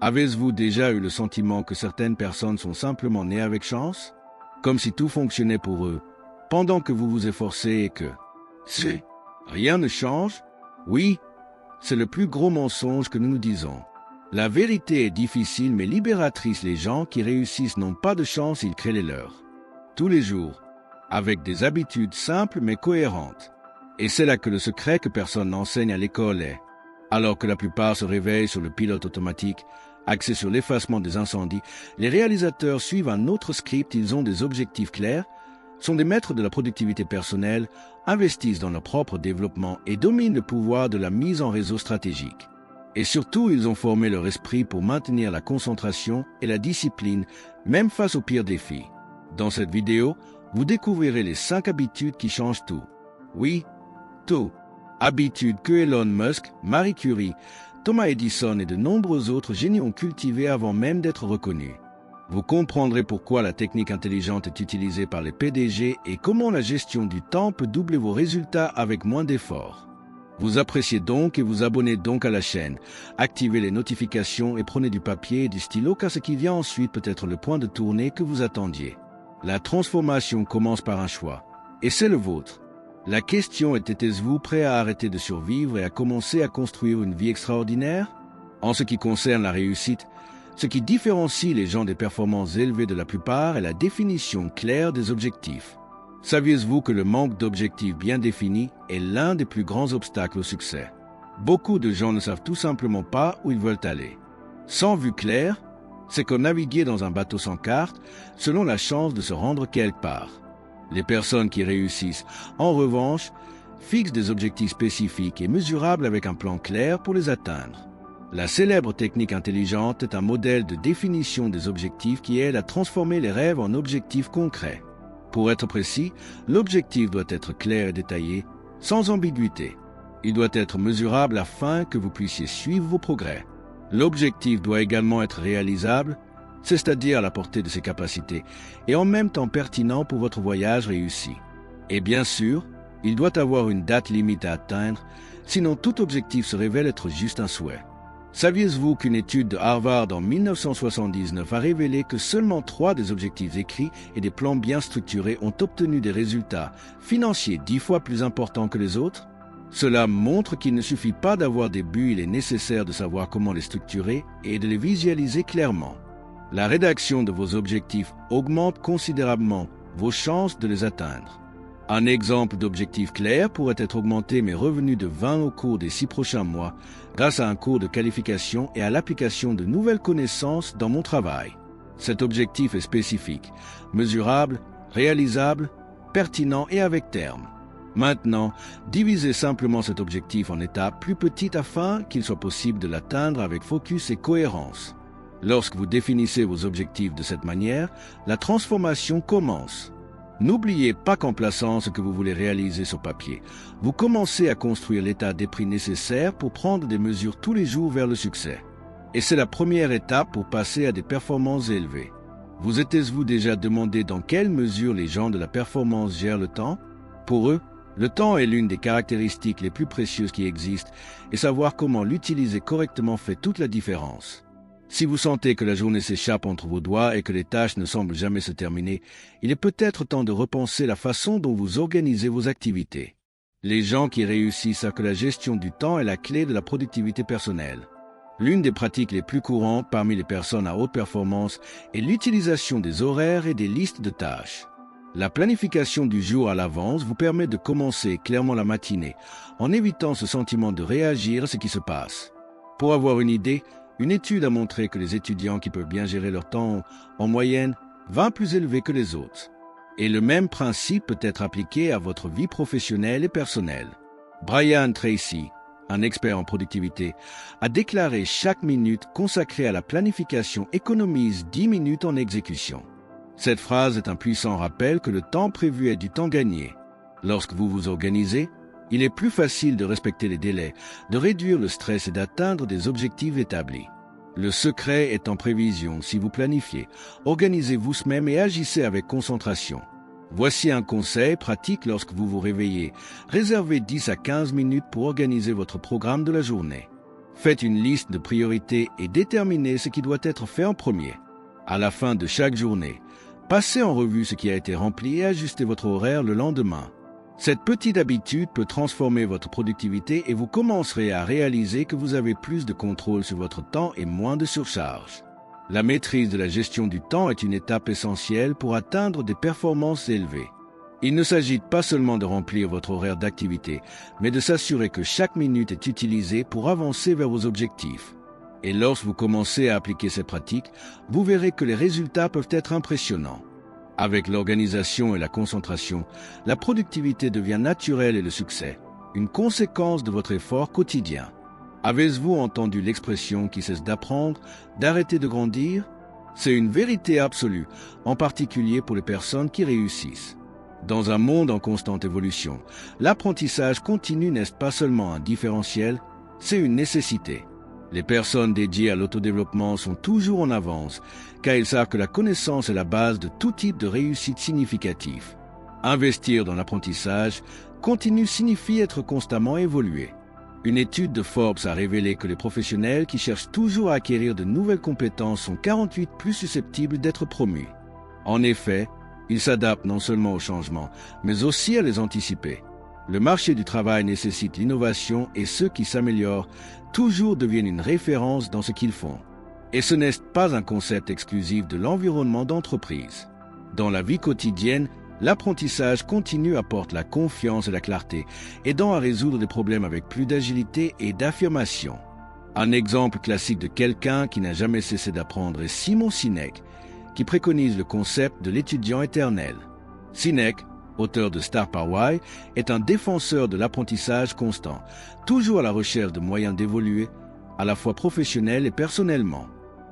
Avez-vous déjà eu le sentiment que certaines personnes sont simplement nées avec chance? Comme si tout fonctionnait pour eux, pendant que vous vous efforcez et que rien ne change? Oui, c'est le plus gros mensonge que nous nous disons. La vérité est difficile mais libératrice. Les gens qui réussissent n'ont pas de chance, ils créent les leurs. Tous les jours, avec des habitudes simples mais cohérentes. Et c'est là que le secret que personne n'enseigne à l'école est. Alors que la plupart se réveillent sur le pilote automatique, axé sur l'effacement des incendies, les réalisateurs suivent un autre script, ils ont des objectifs clairs, sont des maîtres de la productivité personnelle, investissent dans leur propre développement et dominent le pouvoir de la mise en réseau stratégique. Et surtout, ils ont formé leur esprit pour maintenir la concentration et la discipline, même face aux pires défis. Dans cette vidéo, vous découvrirez les 5 habitudes qui changent tout. Oui, tout. Habitudes que Elon Musk, Marie Curie, Thomas Edison et de nombreux autres génies ont cultivées avant même d'être reconnus. Vous comprendrez pourquoi la technique intelligente est utilisée par les PDG et comment la gestion du temps peut doubler vos résultats avec moins d'efforts. Vous appréciez donc et vous abonnez donc à la chaîne. Activez les notifications et prenez du papier et du stylo car ce qui vient ensuite peut être le point de tournée que vous attendiez. La transformation commence par un choix, et c'est le vôtre. La question est, êtes-vous prêt à arrêter de survivre et à commencer à construire une vie extraordinaire? En ce qui concerne la réussite, ce qui différencie les gens des performances élevées de la plupart est la définition claire des objectifs. Saviez-vous que le manque d'objectifs bien définis est l'un des plus grands obstacles au succès? Beaucoup de gens ne savent tout simplement pas où ils veulent aller. Sans vue claire, c'est comme naviguer dans un bateau sans carte, selon la chance de se rendre quelque part. Les personnes qui réussissent, en revanche, fixent des objectifs spécifiques et mesurables avec un plan clair pour les atteindre. La célèbre technique intelligente est un modèle de définition des objectifs qui aide à transformer les rêves en objectifs concrets. Pour être précis, l'objectif doit être clair et détaillé, sans ambiguïté. Il doit être mesurable afin que vous puissiez suivre vos progrès. L'objectif doit également être réalisable, c'est-à-dire à la portée de ses capacités, et en même temps pertinent pour votre voyage réussi. Et bien sûr, il doit avoir une date limite à atteindre, sinon tout objectif se révèle être juste un souhait. Saviez-vous qu'une étude de Harvard en 1979 a révélé que seulement 3 des objectifs écrits et des plans bien structurés ont obtenu des résultats financiers 10 fois plus importants que les autres? Cela montre qu'il ne suffit pas d'avoir des buts, il est nécessaire de savoir comment les structurer et de les visualiser clairement. La rédaction de vos objectifs augmente considérablement vos chances de les atteindre. Un exemple d'objectif clair pourrait être augmenter mes revenus de 20 au cours des 6 prochains mois grâce à un cours de qualification et à l'application de nouvelles connaissances dans mon travail. Cet objectif est spécifique, mesurable, réalisable, pertinent et avec terme. Maintenant, divisez simplement cet objectif en étapes plus petites afin qu'il soit possible de l'atteindre avec focus et cohérence. Lorsque vous définissez vos objectifs de cette manière, la transformation commence. N'oubliez pas qu'en plaçant ce que vous voulez réaliser sur papier, vous commencez à construire l'état d'esprit nécessaire pour prendre des mesures tous les jours vers le succès. Et c'est la première étape pour passer à des performances élevées. Vous êtes-vous déjà demandé dans quelle mesure les gens de la performance gèrent le temps? Pour eux, le temps est l'une des caractéristiques les plus précieuses qui existent et savoir comment l'utiliser correctement fait toute la différence. Si vous sentez que la journée s'échappe entre vos doigts et que les tâches ne semblent jamais se terminer, il est peut-être temps de repenser la façon dont vous organisez vos activités. Les gens qui réussissent savent que la gestion du temps est la clé de la productivité personnelle. L'une des pratiques les plus courantes parmi les personnes à haute performance est l'utilisation des horaires et des listes de tâches. La planification du jour à l'avance vous permet de commencer clairement la matinée, en évitant ce sentiment de réagir à ce qui se passe. Pour avoir une idée, une étude a montré que les étudiants qui peuvent bien gérer leur temps ont, en moyenne, 20 plus élevés que les autres. Et le même principe peut être appliqué à votre vie professionnelle et personnelle. Brian Tracy, un expert en productivité, a déclaré chaque minute consacrée à la planification économise 10 minutes en exécution. Cette phrase est un puissant rappel que le temps prévu est du temps gagné. Lorsque vous vous organisez, il est plus facile de respecter les délais, de réduire le stress et d'atteindre des objectifs établis. Le secret est en prévision. Si vous planifiez, organisez-vous même et agissez avec concentration. Voici un conseil pratique lorsque vous vous réveillez. Réservez 10 à 15 minutes pour organiser votre programme de la journée. Faites une liste de priorités et déterminez ce qui doit être fait en premier. À la fin de chaque journée, passez en revue ce qui a été rempli et ajustez votre horaire le lendemain. Cette petite habitude peut transformer votre productivité et vous commencerez à réaliser que vous avez plus de contrôle sur votre temps et moins de surcharge. La maîtrise de la gestion du temps est une étape essentielle pour atteindre des performances élevées. Il ne s'agit pas seulement de remplir votre horaire d'activité, mais de s'assurer que chaque minute est utilisée pour avancer vers vos objectifs. Et lorsque vous commencez à appliquer ces pratiques, vous verrez que les résultats peuvent être impressionnants. Avec l'organisation et la concentration, la productivité devient naturelle et le succès, une conséquence de votre effort quotidien. Avez-vous entendu l'expression qui cesse d'apprendre, d'arrêter de grandir? C'est une vérité absolue, en particulier pour les personnes qui réussissent. Dans un monde en constante évolution, l'apprentissage continu n'est pas seulement un différentiel, c'est une nécessité. Les personnes dédiées à l'autodéveloppement sont toujours en avance, car ils savent que la connaissance est la base de tout type de réussite significative. Investir dans l'apprentissage continu signifie être constamment évolué. Une étude de Forbes a révélé que les professionnels qui cherchent toujours à acquérir de nouvelles compétences sont 48 plus susceptibles d'être promus. En effet, ils s'adaptent non seulement aux changements, mais aussi à les anticiper. Le marché du travail nécessite l'innovation et ceux qui s'améliorent toujours deviennent une référence dans ce qu'ils font. Et ce n'est pas un concept exclusif de l'environnement d'entreprise. Dans la vie quotidienne, l'apprentissage continu apporte la confiance et la clarté, aidant à résoudre des problèmes avec plus d'agilité et d'affirmation. Un exemple classique de quelqu'un qui n'a jamais cessé d'apprendre est Simon Sinek, qui préconise le concept de l'étudiant éternel. Sinek, auteur de Start par Why, est un défenseur de l'apprentissage constant, toujours à la recherche de moyens d'évoluer, à la fois professionnel et personnellement.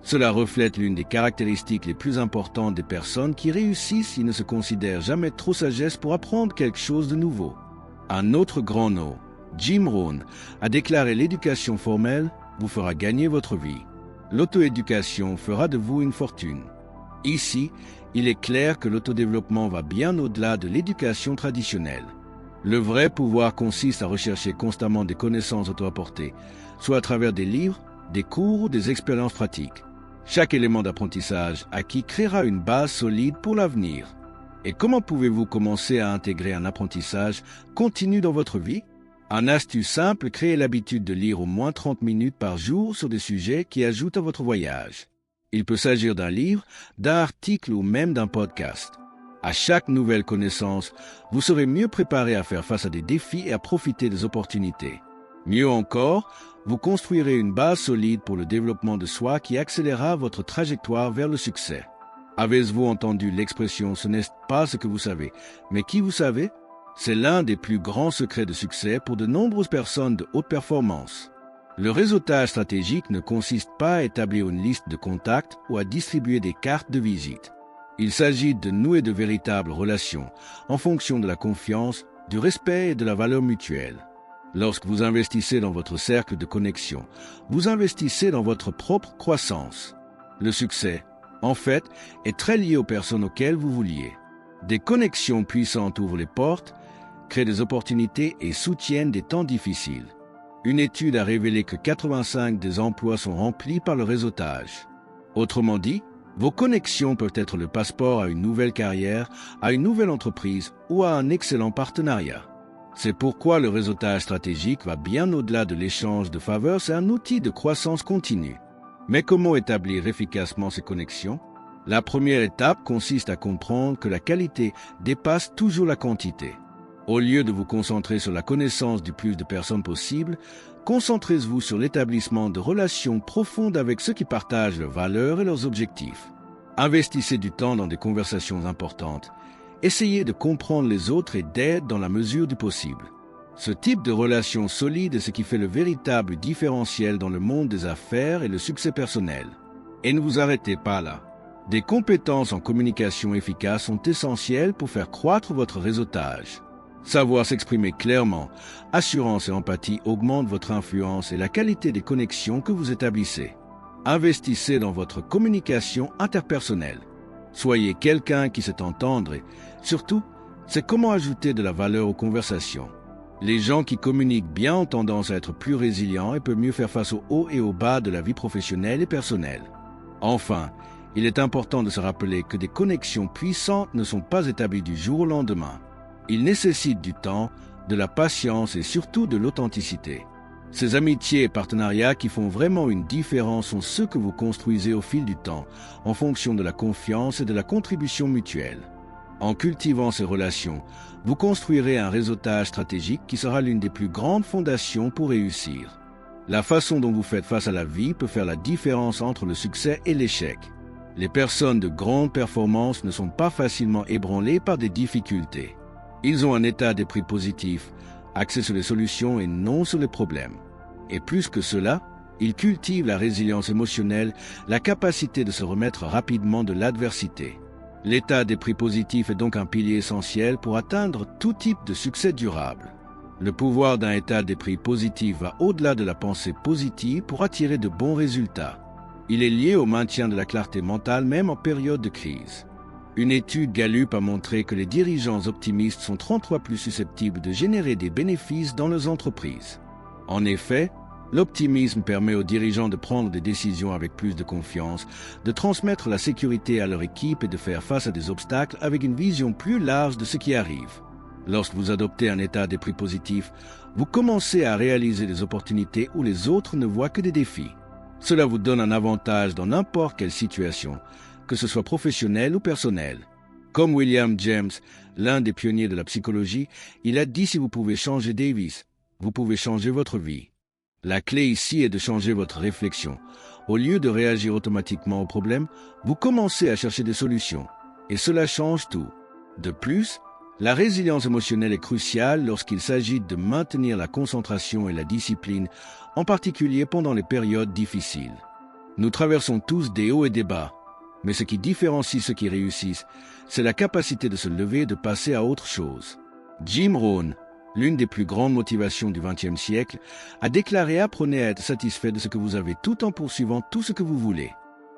Cela reflète l'une des caractéristiques les plus importantes des personnes qui réussissent. Ils ne se considèrent jamais trop sagesse pour apprendre quelque chose de nouveau. Un autre grand nom, Jim Rohn, a déclaré: l'éducation formelle vous fera gagner votre vie. L'auto-éducation fera de vous une fortune. Ici, il est clair que l'autodéveloppement va bien au-delà de l'éducation traditionnelle. Le vrai pouvoir consiste à rechercher constamment des connaissances auto-apportées, soit à travers des livres, des cours ou des expériences pratiques. Chaque élément d'apprentissage acquis créera une base solide pour l'avenir. Et comment pouvez-vous commencer à intégrer un apprentissage continu dans votre vie? Un astuce simple: créez l'habitude de lire au moins 30 minutes par jour sur des sujets qui ajoutent à votre voyage. Il peut s'agir d'un livre, d'un article ou même d'un podcast. À chaque nouvelle connaissance, vous serez mieux préparé à faire face à des défis et à profiter des opportunités. Mieux encore, vous construirez une base solide pour le développement de soi qui accélérera votre trajectoire vers le succès. Avez-vous entendu l'expression « ce n'est pas ce que vous savez, mais qui vous savez » ? C'est l'un des plus grands secrets de succès pour de nombreuses personnes de haute performance. Le réseautage stratégique ne consiste pas à établir une liste de contacts ou à distribuer des cartes de visite. Il s'agit de nouer de véritables relations en fonction de la confiance, du respect et de la valeur mutuelle. Lorsque vous investissez dans votre cercle de connexion, vous investissez dans votre propre croissance. Le succès, en fait, est très lié aux personnes auxquelles vous vous liez. Des connexions puissantes ouvrent les portes, créent des opportunités et soutiennent des temps difficiles. Une étude a révélé que 85% des emplois sont remplis par le réseautage. Autrement dit, vos connexions peuvent être le passeport à une nouvelle carrière, à une nouvelle entreprise ou à un excellent partenariat. C'est pourquoi le réseautage stratégique va bien au-delà de l'échange de faveurs, c'est un outil de croissance continue. Mais comment établir efficacement ces connexions? La première étape consiste à comprendre que la qualité dépasse toujours la quantité. Au lieu de vous concentrer sur la connaissance du plus de personnes possible, concentrez-vous sur l'établissement de relations profondes avec ceux qui partagent leurs valeurs et leurs objectifs. Investissez du temps dans des conversations importantes. Essayez de comprendre les autres et d'être dans la mesure du possible. Ce type de relation solide est ce qui fait le véritable différentiel dans le monde des affaires et le succès personnel. Et ne vous arrêtez pas là. Des compétences en communication efficace sont essentielles pour faire croître votre réseautage. Savoir s'exprimer clairement, assurance et empathie augmentent votre influence et la qualité des connexions que vous établissez. Investissez dans votre communication interpersonnelle. Soyez quelqu'un qui sait entendre et, surtout, c'est comment ajouter de la valeur aux conversations. Les gens qui communiquent bien ont tendance à être plus résilients et peuvent mieux faire face aux hauts et aux bas de la vie professionnelle et personnelle. Enfin, il est important de se rappeler que des connexions puissantes ne sont pas établies du jour au lendemain. Ils nécessitent du temps, de la patience et surtout de l'authenticité. Ces amitiés et partenariats qui font vraiment une différence sont ceux que vous construisez au fil du temps, en fonction de la confiance et de la contribution mutuelle. En cultivant ces relations, vous construirez un réseautage stratégique qui sera l'une des plus grandes fondations pour réussir. La façon dont vous faites face à la vie peut faire la différence entre le succès et l'échec. Les personnes de grande performance ne sont pas facilement ébranlées par des difficultés. Ils ont un état d'esprit positif, axé sur les solutions et non sur les problèmes. Et plus que cela, ils cultivent la résilience émotionnelle, la capacité de se remettre rapidement de l'adversité. L'état d'esprit positif est donc un pilier essentiel pour atteindre tout type de succès durable. Le pouvoir d'un état d'esprit positif va au-delà de la pensée positive pour attirer de bons résultats. Il est lié au maintien de la clarté mentale même en période de crise. Une étude Gallup a montré que les dirigeants optimistes sont 33 plus susceptibles de générer des bénéfices dans leurs entreprises. En effet, l'optimisme permet aux dirigeants de prendre des décisions avec plus de confiance, de transmettre la sécurité à leur équipe et de faire face à des obstacles avec une vision plus large de ce qui arrive. Lorsque vous adoptez un état d'esprit positif, vous commencez à réaliser des opportunités où les autres ne voient que des défis. Cela vous donne un avantage dans n'importe quelle situation, que ce soit professionnelle ou personnelle. Comme William James, l'un des pionniers de la psychologie, il a dit: si vous pouvez changer Davis, vous pouvez changer votre vie. La clé ici est de changer votre réflexion. Au lieu de réagir automatiquement aux problèmes, vous commencez à chercher des solutions. Et cela change tout. De plus, la résilience émotionnelle est cruciale lorsqu'il s'agit de maintenir la concentration et la discipline, en particulier pendant les périodes difficiles. Nous traversons tous des hauts et des bas, mais ce qui différencie ceux qui réussissent, c'est la capacité de se lever et de passer à autre chose. Jim Rohn, l'une des plus grandes motivations du XXe siècle, a déclaré: apprenez à être satisfait de ce que vous avez tout en poursuivant tout ce que vous voulez.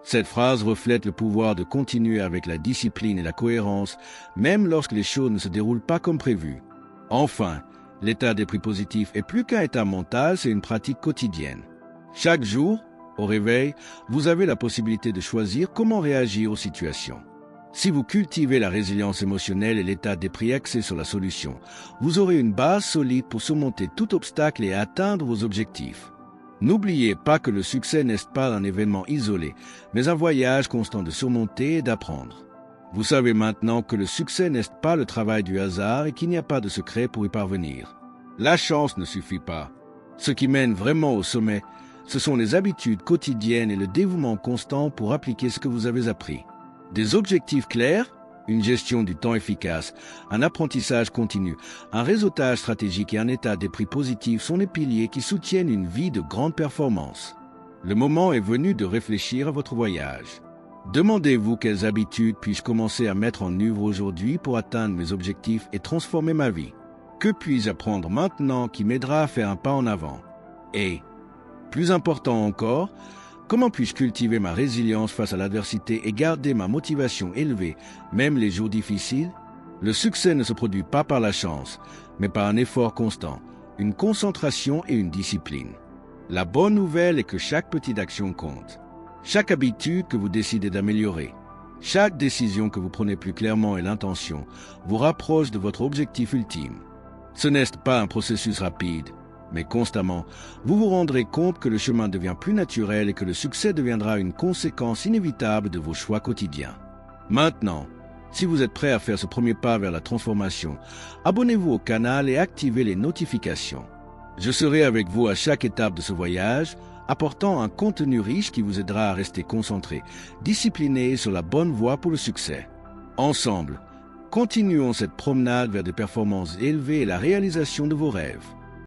Cette phrase reflète le pouvoir de continuer avec la discipline et la cohérence, même lorsque les choses ne se déroulent pas comme prévu. Enfin, l'état d'esprit positif est plus qu'un état mental, c'est une pratique quotidienne. Chaque jour, au réveil, vous avez la possibilité de choisir comment réagir aux situations. Si vous cultivez la résilience émotionnelle et l'état d'esprit axé sur la solution, vous aurez une base solide pour surmonter tout obstacle et atteindre vos objectifs. N'oubliez pas que le succès n'est pas un événement isolé, mais un voyage constant de surmonter et d'apprendre. Vous savez maintenant que le succès n'est pas le travail du hasard et qu'il n'y a pas de secret pour y parvenir. La chance ne suffit pas. Ce qui mène vraiment au sommet, ce sont les habitudes quotidiennes et le dévouement constant pour appliquer ce que vous avez appris. Des objectifs clairs, une gestion du temps efficace, un apprentissage continu, un réseautage stratégique et un état d'esprit positif sont les piliers qui soutiennent une vie de grande performance. Le moment est venu de réfléchir à votre voyage. Demandez-vous quelles habitudes puis-je commencer à mettre en œuvre aujourd'hui pour atteindre mes objectifs et transformer ma vie. Que puis-je apprendre maintenant qui m'aidera à faire un pas en avant? Et, plus important encore, comment puis-je cultiver ma résilience face à l'adversité et garder ma motivation élevée, même les jours difficiles? Le succès ne se produit pas par la chance, mais par un effort constant, une concentration et une discipline. La bonne nouvelle est que chaque petite action compte. Chaque habitude que vous décidez d'améliorer, chaque décision que vous prenez plus clairement et l'intention, vous rapproche de votre objectif ultime. Ce n'est pas un processus rapide, mais constamment, vous vous rendrez compte que le chemin devient plus naturel et que le succès deviendra une conséquence inévitable de vos choix quotidiens. Maintenant, si vous êtes prêt à faire ce premier pas vers la transformation, abonnez-vous au canal et activez les notifications. Je serai avec vous à chaque étape de ce voyage, apportant un contenu riche qui vous aidera à rester concentré, discipliné et sur la bonne voie pour le succès. Ensemble, continuons cette promenade vers des performances élevées et la réalisation de vos rêves.